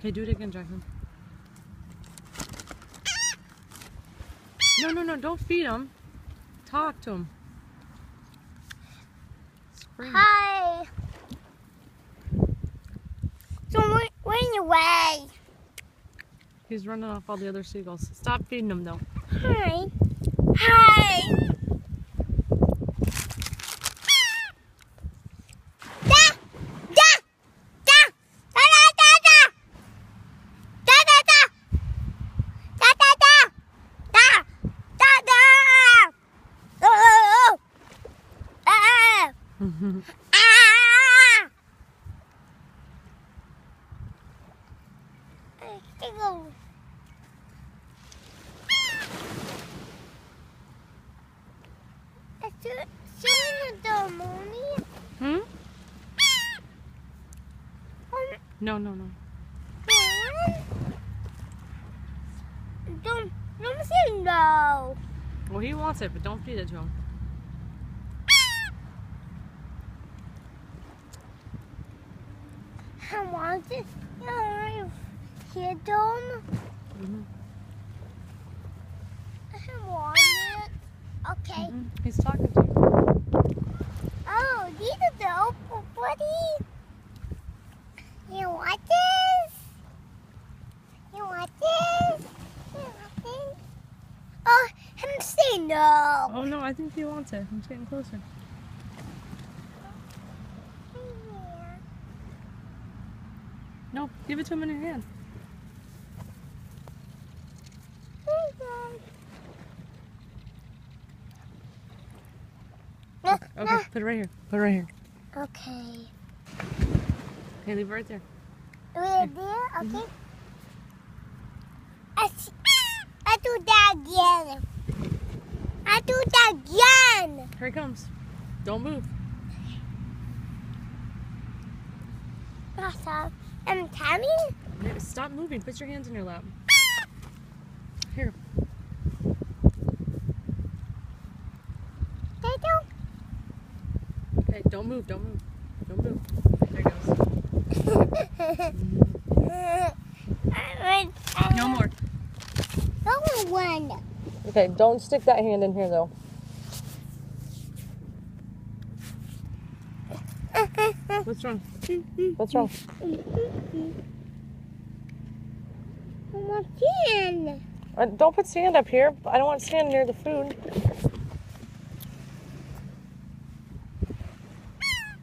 Okay, do it again, Jackson. No, don't feed him. Talk to him. Scream. Hi. Don't run away. He's running off all the other seagulls. Stop feeding him, though. Hi. Hi. Hmm? No. Don't say no. Well, he wants it, but don't feed it to him. I want it. Here, Dom. I want it. Okay. He's talking to you. Oh, these are the opal buddy. You want this? You want this? You want this? Oh, him say no. Oh, no, I think he wants it. He's getting closer. Yeah. No, give it to him in your hand. Okay, put it right here. Put it right here. Okay. Okay, leave it right there. Right there? Okay. I do that again. I do that again. Here he comes. Don't move. Awesome. I'm coming. Yeah, stop moving. Put your hands in your lap. Here. They don't. Okay, don't move. Don't move. Don't move. There he goes. No more. Only one. Okay, don't stick that hand in here, though. What's wrong? What's wrong? I want sand. Don't put sand up here. I don't want sand near the food.